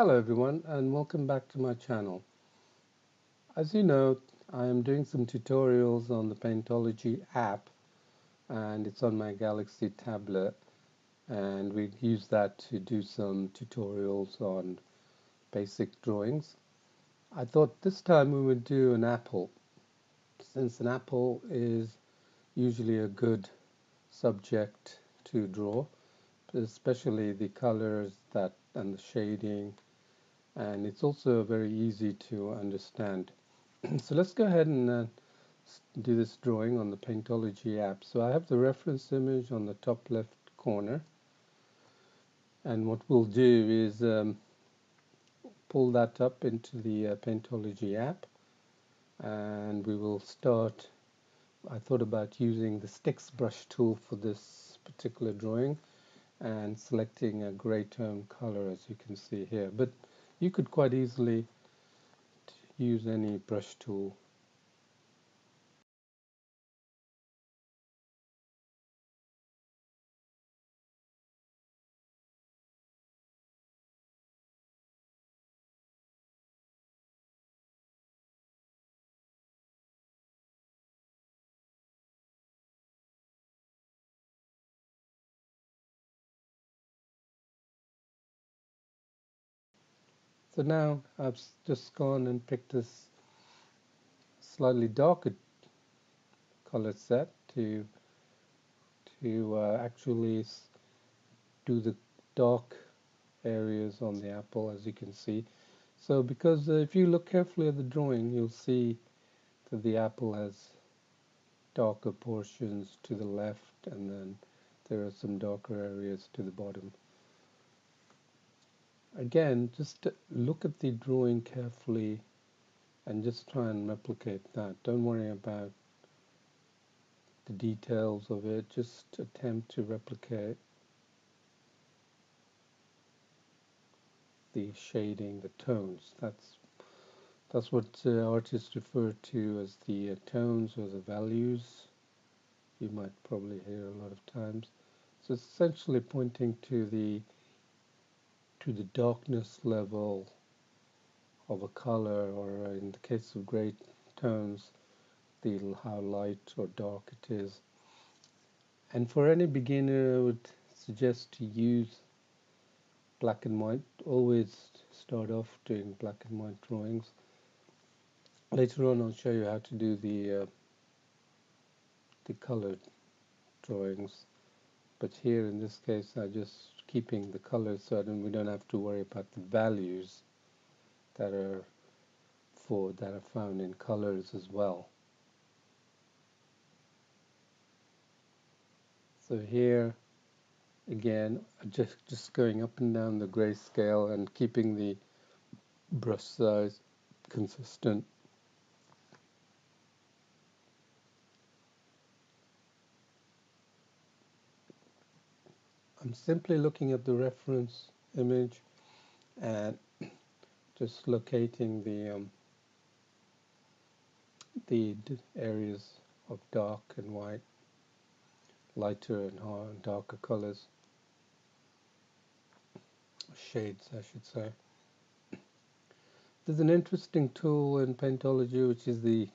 Hello everyone and welcome back to my channel. As you know, I am doing some tutorials on the Paintology app and it's on my Galaxy tablet, and we use that to do some tutorials on basic drawings. I thought this time we would do an apple, since an apple is usually a good subject to draw, especially the colors that and the shading, and it's also very easy to understand. So let's go ahead and do this drawing on the Paintology app. So I have the reference image on the top left corner, and what we'll do is pull that up into the Paintology app, and we will start. I thought about using the sticks brush tool for this particular drawing and selecting a gray tone color, as you can see here, but you could quite easily use any brush tool. So now I've just gone and picked this slightly darker color set to actually do the dark areas on the apple, as you can see. So because if you look carefully at the drawing, you'll see that the apple has darker portions to the left, and then there are some darker areas to the bottom. Again, just look at the drawing carefully and just try and replicate that. Don't worry about the details of it, just attempt to replicate the shading, the tones. That's what artists refer to as the tones or the values. You might probably hear a lot of times. So it's essentially pointing to the darkness level of a color, or in the case of gray tones, how light or dark it is. And for any beginner, I would suggest to use black and white. Always start off doing black and white drawings. Later on, I'll show you how to do the colored drawings. But here, in this case, I'm just keeping the colors so we don't have to worry about the values that are found in colors as well. So here, again, just going up and down the grayscale and keeping the brush size consistent. I'm simply looking at the reference image and just locating the areas of dark and white, lighter and darker colors, shades I should say. There's an interesting tool in Paintology which is the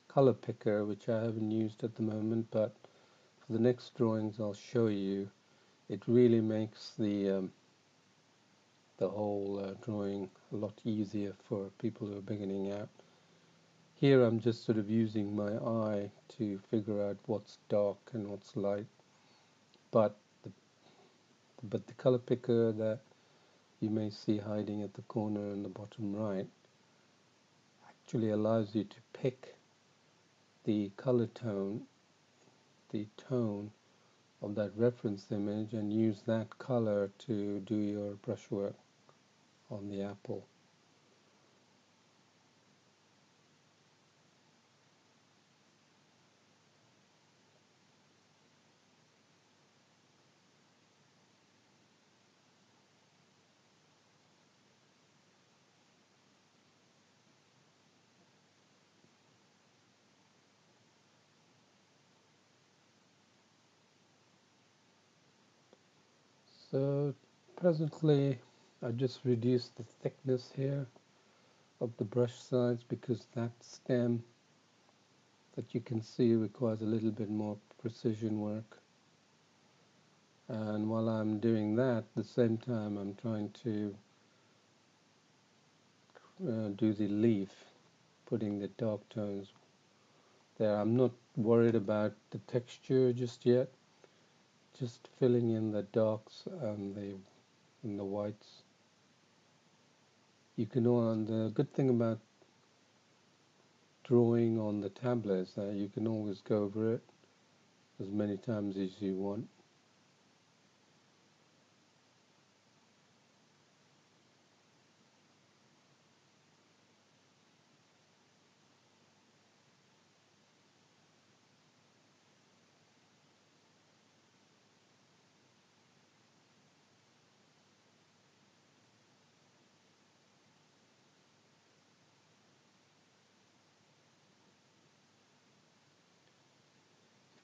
color picker, which I haven't used at the moment, but for the next drawings I'll show you. It really makes the whole drawing a lot easier for people who are beginning out. Here I'm just sort of using my eye to figure out what's dark and what's light, but the color picker that you may see hiding at the corner in the bottom right actually allows you to pick the color tone, the tone of that reference image, and use that color to do your brushwork on the apple. So presently I just reduced the thickness here of the brush sides because that stem that you can see requires a little bit more precision work. And while I'm doing that, at the same time I'm trying to do the leaf, putting the dark tones there. I'm not worried about the texture just yet, just filling in the darks and the whites. You can, and the good thing about drawing on the tablet is that you can always go over it as many times as you want.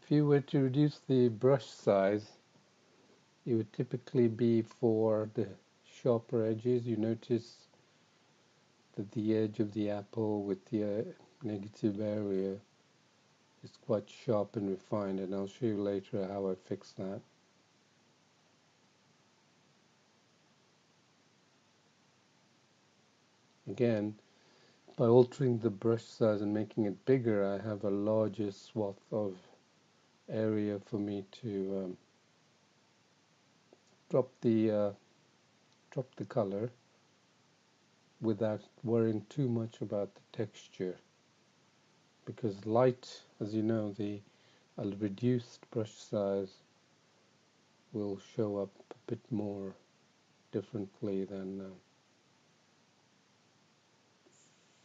If you were to reduce the brush size, it would typically be for the sharper edges. You notice that the edge of the apple with the negative area is quite sharp and refined, and I'll show you later how I fix that. Again, by altering the brush size and making it bigger, I have a larger swath of area for me to drop the uh, drop the color without worrying too much about the texture. Because light, as you know, the a reduced brush size will show up a bit more differently than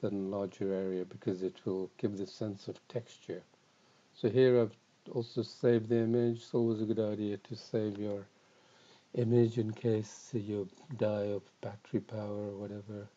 larger area, because it will give the sense of texture. So here I've also saved the image. It's always a good idea to save your image in case you die of battery power or whatever.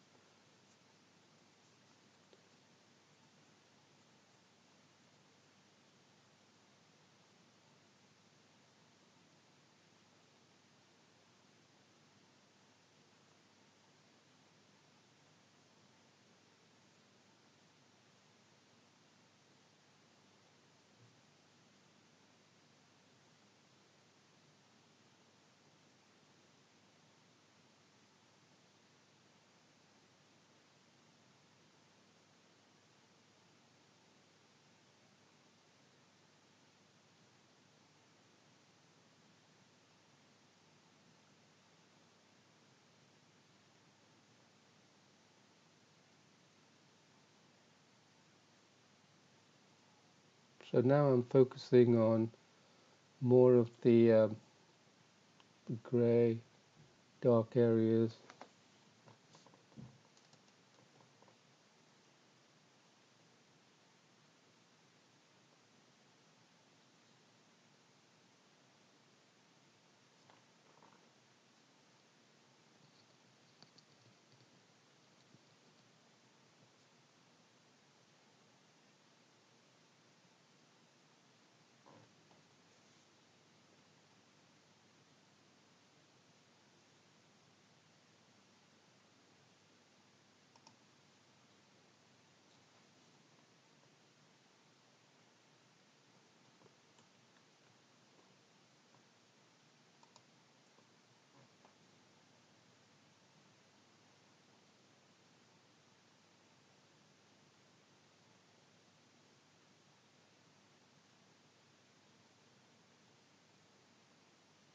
So now I'm focusing on more of the grey, dark areas.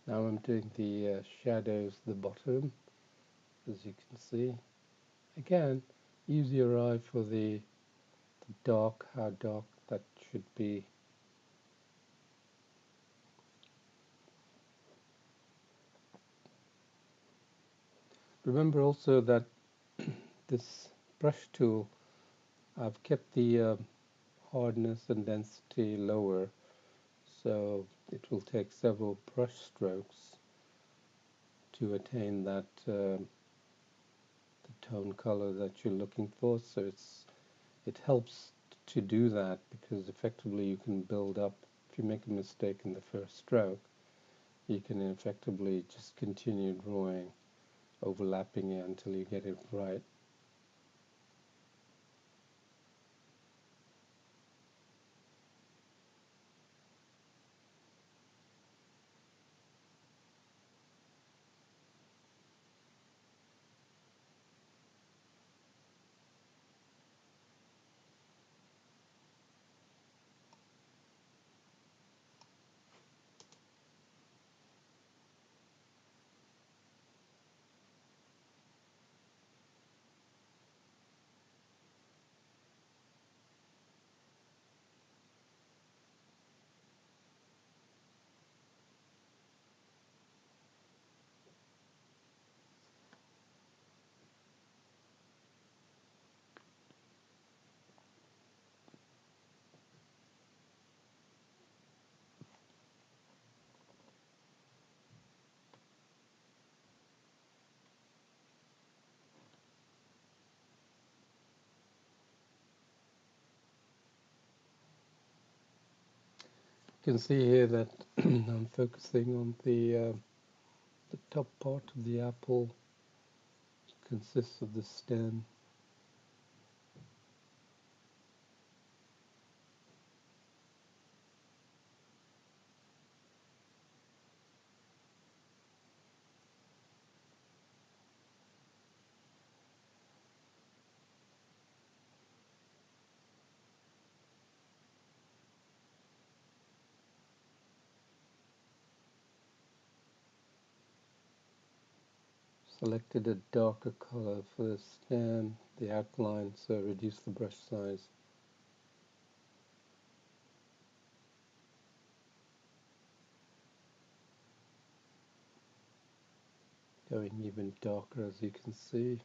Now I'm doing the shadows at the bottom, as you can see. Again, use your eye for the dark, how dark that should be. Remember also that this brush tool, I've kept the hardness and density lower, so it will take several brush strokes to attain that the tone color that you're looking for. So it helps to do that, because effectively you can build up. If you make a mistake in the first stroke, you can effectively just continue drawing overlapping it until you get it right. You can see here that I'm focusing on the top part of the apple. Consists of the stem. Selected a darker color for the stem, the outline, so reduce the brush size. Going even darker, as you can see.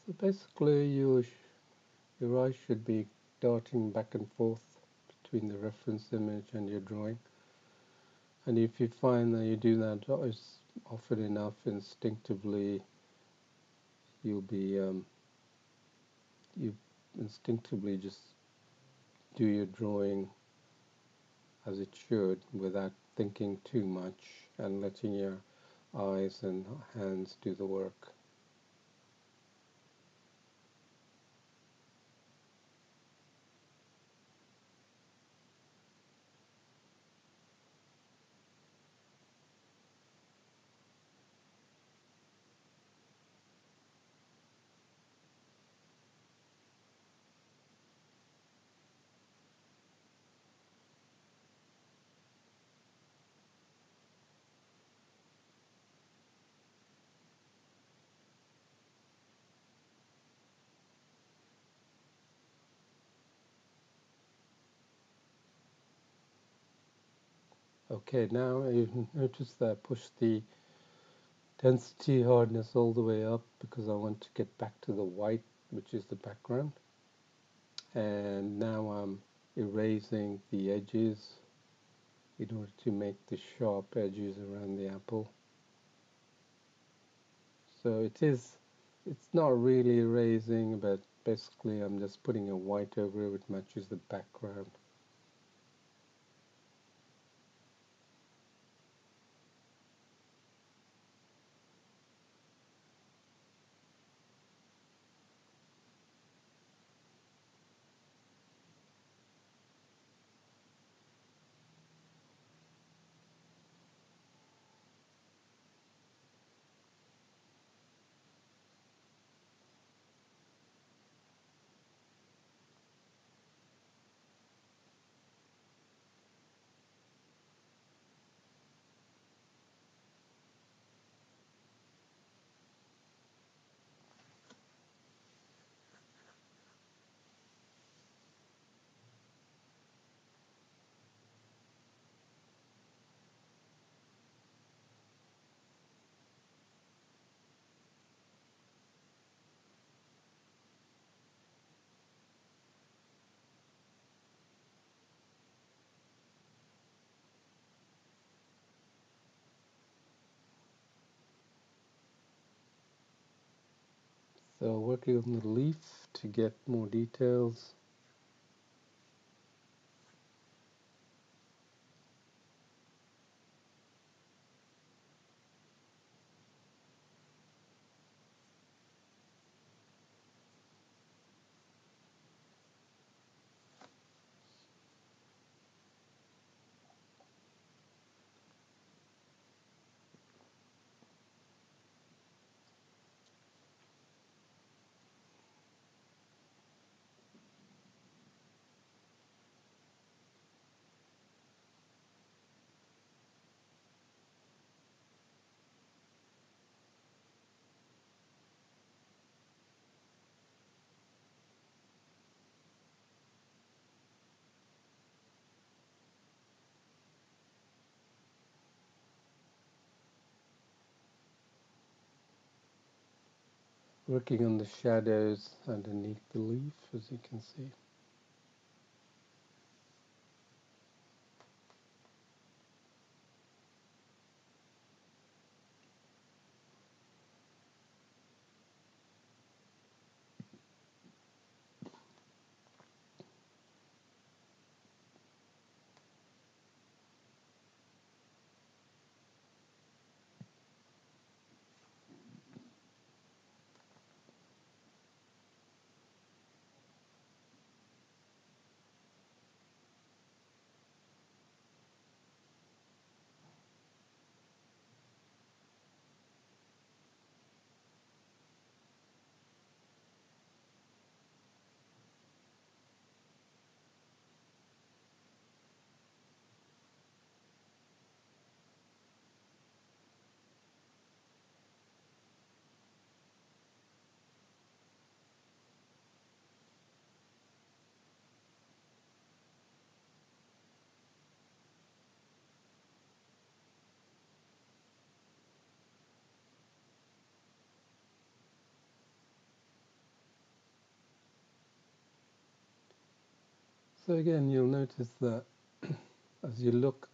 So basically your eyes should be darting back and forth between the reference image and your drawing. And if you find that you do that often enough, instinctively you'll be you instinctively just do your drawing as it should without thinking too much and letting your eyes and hands do the work. Okay, now you notice that I push the density hardness all the way up because I want to get back to the white, which is the background. And now I'm erasing the edges in order to make the sharp edges around the apple. So it's not really erasing, but basically I'm just putting a white over it which matches the background. So working on the leaf to get more details. working on the shadows underneath the leaf, as you can see. So again, you'll notice that as you look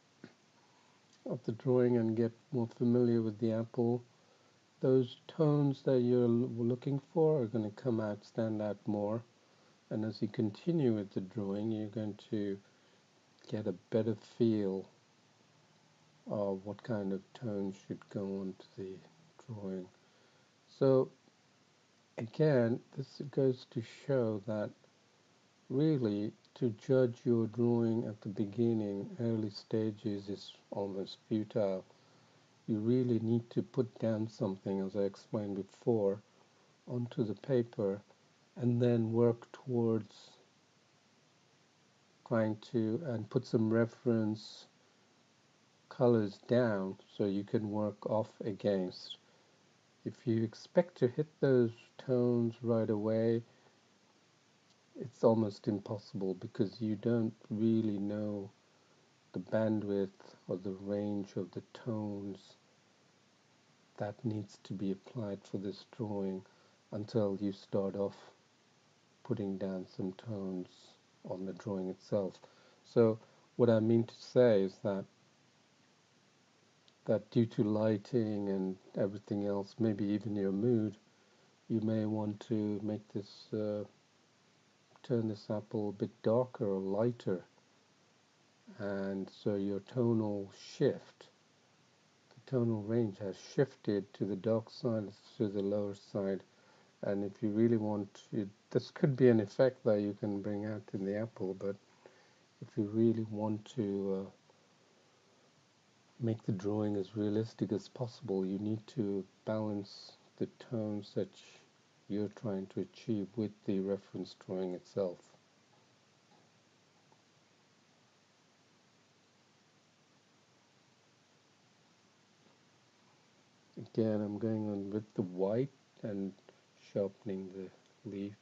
at the drawing and get more familiar with the apple, those tones that you're looking for are going to come out, stand out more. And as you continue with the drawing, you're going to get a better feel of what kind of tones should go onto the drawing. So again, this goes to show that really to judge your drawing at the beginning, early stages, is almost futile. You really need to put down something, as I explained before, onto the paper and then work towards trying to and put some reference colors down so you can work off against. If you expect to hit those tones right away, it's almost impossible because you don't really know the bandwidth or the range of the tones that needs to be applied for this drawing until you start off putting down some tones on the drawing itself. So what I mean to say is that due to lighting and everything else, maybe even your mood, you may want to make this turn this apple a bit darker or lighter, and so your tonal shift, the tonal range has shifted to the dark side, to the lower side. And if you really want to, this could be an effect that you can bring out in the apple, but if you really want to make the drawing as realistic as possible, you need to balance the tones that you're trying to achieve with the reference drawing itself. Again, I'm going on with the white and sharpening the leaf.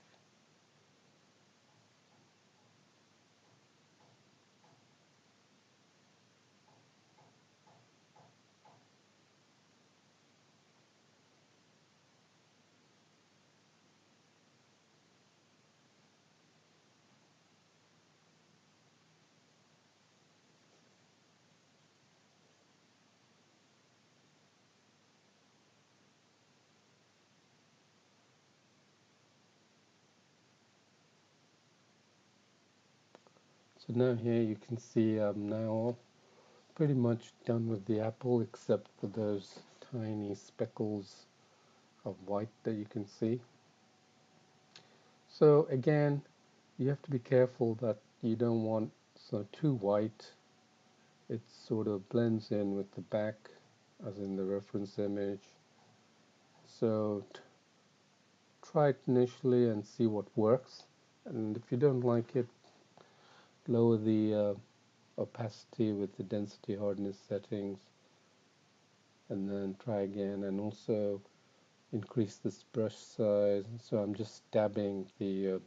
So now here you can see I'm now pretty much done with the apple except for those tiny speckles of white that you can see. So again, you have to be careful that you don't want so too white. It sort of blends in with the back as in the reference image. So try it initially and see what works. And if you don't like it, lower the opacity with the density hardness settings and then try again, and also increase this brush size. So I'm just dabbing the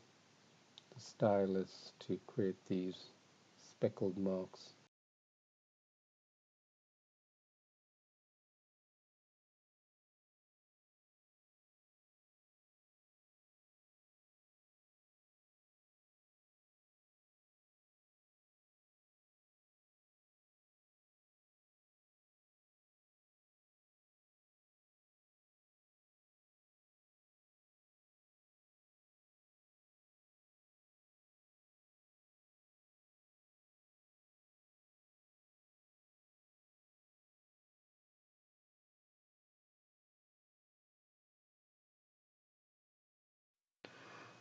stylus to create these speckled marks.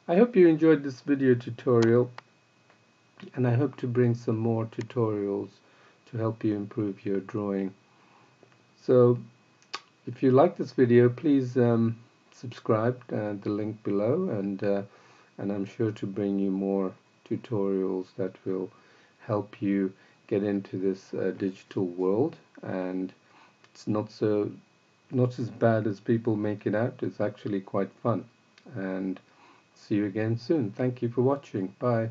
I hope you enjoyed this video tutorial, and I hope to bring some more tutorials to help you improve your drawing. So if you like this video, please subscribe, the link below, and I'm sure to bring you more tutorials that will help you get into this digital world. And it's not as bad as people make it out. It's actually quite fun. And see you again soon. Thank you for watching. Bye.